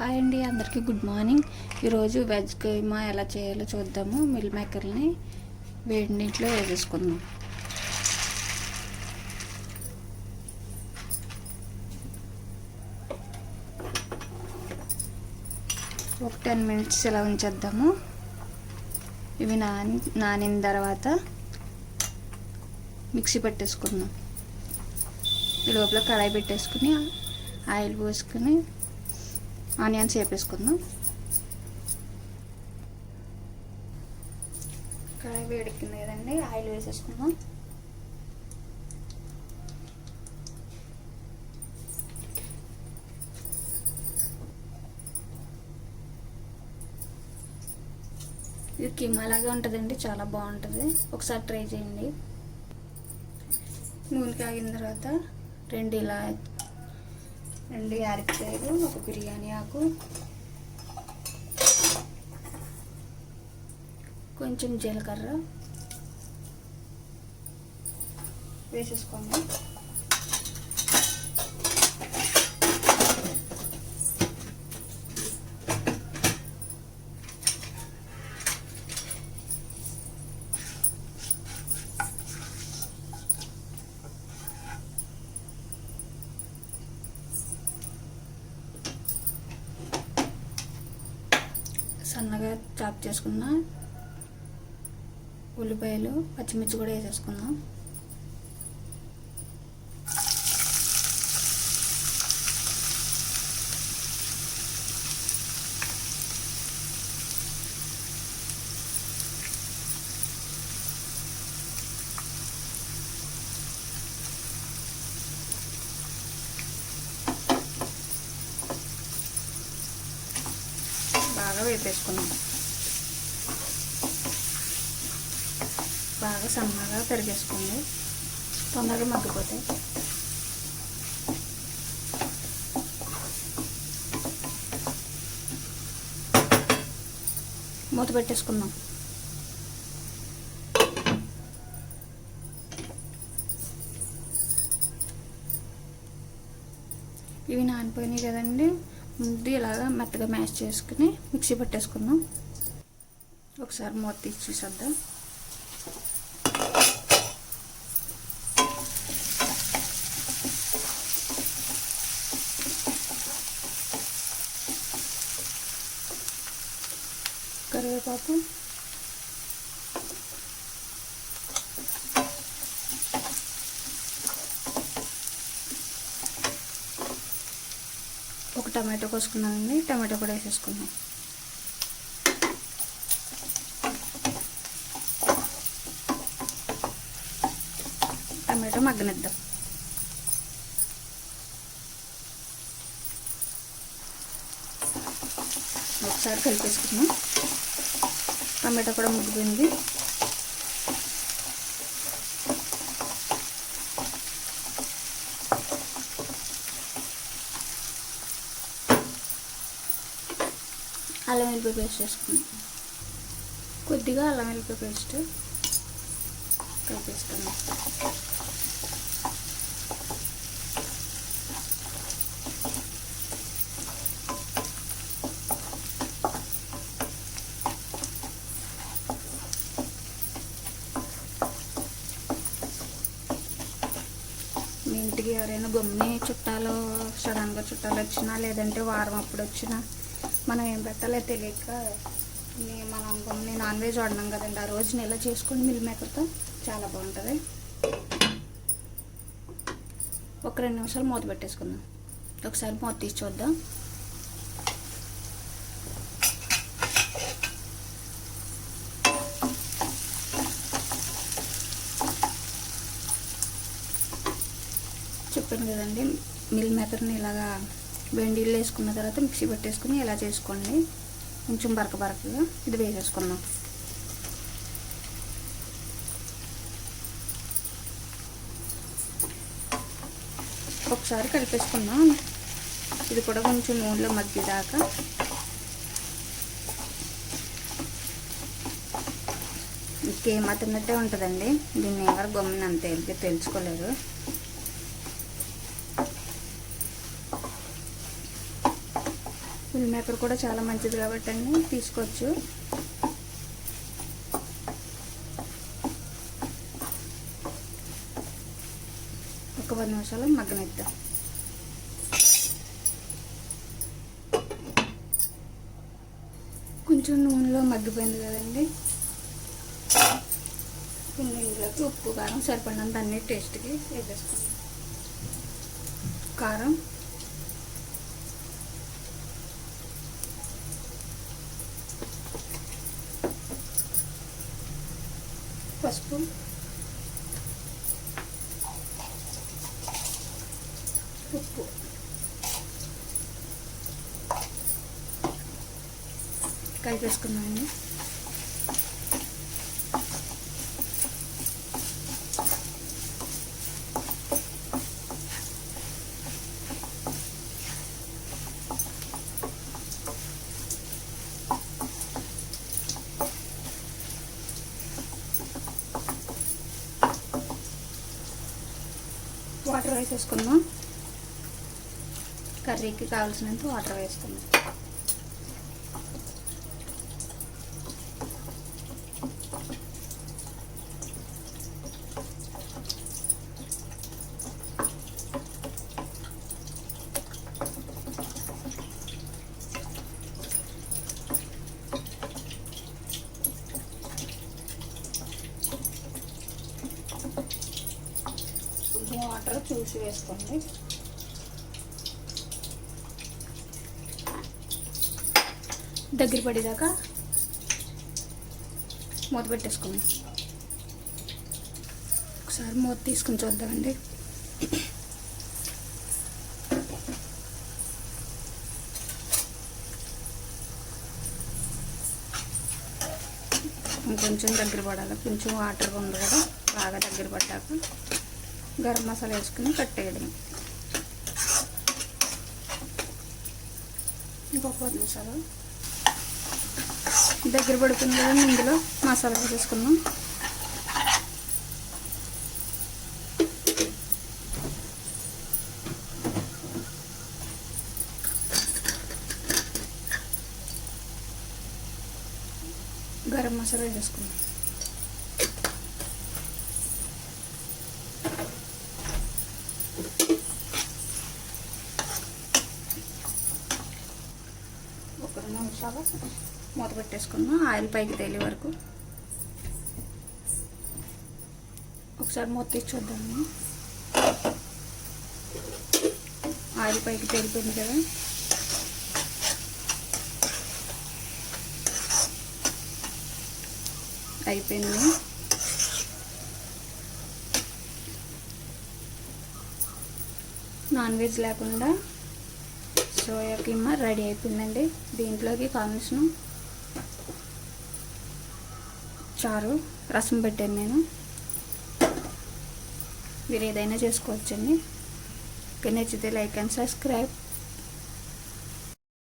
Hi అండి, అందరికీ good morning. ఈరోజు వెజ్ కీమా ఎలా చేయాలో చూద్దాము. మిల్ మేకర్ని వేడి నీటిలో వేసేసుకుందాం. ఒక 10 మినిట్స్ ఇలా ఉంచేద్దాము. ఇవి నానిన తర్వాత మిక్సీ పెట్టేసుకుందాం. ఈ లోపల కడాయి పెట్టేసుకుని ఆయిల్ పోసుకుని ఆనియన్స్ వేపేసుకుందాం. కడాయి వేడెక్కింది కదండి, ఆయిల్ వేసేసుకుందాం. ఇది కీమా లాగా ఉంటుందండి, చాలా బాగుంటుంది. ఒకసారి ట్రై చేయండి. నూనె కాగిన తర్వాత రెండు యాలక్కాయలు, ఒక బిర్యానీ ఆకు, కొంచెం జీలకర్ర వేసేసుకోండి. సన్నగా చాప్ చేసుకున్న ఉల్లిపాయలు, పచ్చిమిర్చి కూడా వేసేసుకుందాం. బాగా వేపేసుకున్నాం. బాగా సన్నగా పెరిగేసుకోండి, తొందరగా మగ్గిపోతాయి. మూత పెట్టేసుకుందాం. ఇవి నానిపోయినాయి కదండి, ముందు ఇలాగా మెత్తగా మ్యాష్ చేసుకుని మిక్సీ పెట్టేసుకుందాం. ఒకసారి మూత తీసి చూసేద్దాం. కరివేపాకు, ఒక టమాటో కోసుకున్నానండి, టమాటో కూడా వేసేసుకున్నాం. టమాటో మగ్గనిద్దాం. ఒకసారి కలిపేసుకున్నాం. టమాటో కూడా మగ్గిపోయింది. అల్లం వెల్లిపాయ పేస్ట్ వేసుకున్నాం. కొద్దిగా అల్లం వెల్లిపాయ పేస్ట్ కలిపేసుకున్నాం. మీ ఇంటికి ఎవరైనా గమ్ముని చుట్టాలు, సడన్గా చుట్టాలు వచ్చినా, లేదంటే వారం అప్పుడు వచ్చినా, మనం ఏం పెట్టాలో తెలియక మనం గమ్ముని నాన్ వెజ్ వాడినాం కదండి, ఆ రోజున ఇలా చేసుకోండి. మిల్ మేకర్తో చాలా బాగుంటుంది. ఒక 2 నిమిషాలు మూత పెట్టేసుకుందాం. ఒకసారి మూత తీసి చూద్దాం. చెప్పాను కదండి, మిల్ మేకర్ని ఇలాగా వేడి నీళ్ళు వేసుకున్న తర్వాత మిక్సీ పెట్టేసుకుని ఇలా చేసుకోండి. కొంచెం బరకగా ఇది వేసేసుకుందాం. ఒకసారి కలిపేసుకుందాం. ఇది కూడా కొంచెం నూనెలో మగ్గేదాకా. కీమా తిన్నట్టే ఉంటుందండి, దీన్ని ఎవరు గమ్మున అంతే తెలుసుకోలేరు. మిల్ మేకర్ కూడా చాలా మంచిది కాబట్టి అండి తీసుకోవచ్చు. ఒక 10 నిమిషాలు మగ్గనిద్దాం. కొంచెం నూనెలో మగ్గిపోయింది కదండి. ఇందులోకి ఉప్పు కారం సరిపడినంత అన్ని టేస్ట్కి వేసేసుకుందాం. కారం, పసుపు, ఉప్పు, కలిపేసుకున్నామండి. వాటర్ వేసేసుకుందాం. కర్రీకి కావాల్సినంత వాటర్ వేసుకుందాం. వాటర్ చూసి వేసుకోండి. దగ్గర పడేదాకా మూత పెట్టేసుకుందాం. ఒకసారి మూత తీసుకుని చూద్దామండి. ఇంకొంచెం దగ్గర పడాలి. కొంచెం వాటర్గా ఉంది కదా, బాగా దగ్గర పడ్డాక గరం మసాలా వేసుకుని కట్టేయడం. ఇంకొక 10 నిమిషాలు దగ్గర పడుతుంది కదా, ఇందులో మసాలా వేసుకుందాం. గరం మసాలా వేసుకుందాం. ఒక 2 నిమిషాలు మూత పెట్టేసుకుందాం. ఆయిల్ పైకి తేలే వరకు ఒకసారి మూత తీసి చూద్దాము. ఆయిల్ పైకి తేలిపోయింది కదా. అయిపోయింది. నాన్ వెజ్ లేకుండా సోయా కీమా రెడీ అయిపోయిందండి. దీంట్లోకి కాంబినేషన్ చారు, రసం పెట్టాను నేను. మీరు ఏదైనా చేసుకోవచ్చండి. నచ్చితే లైక్ అండ్ సబ్స్క్రైబ్.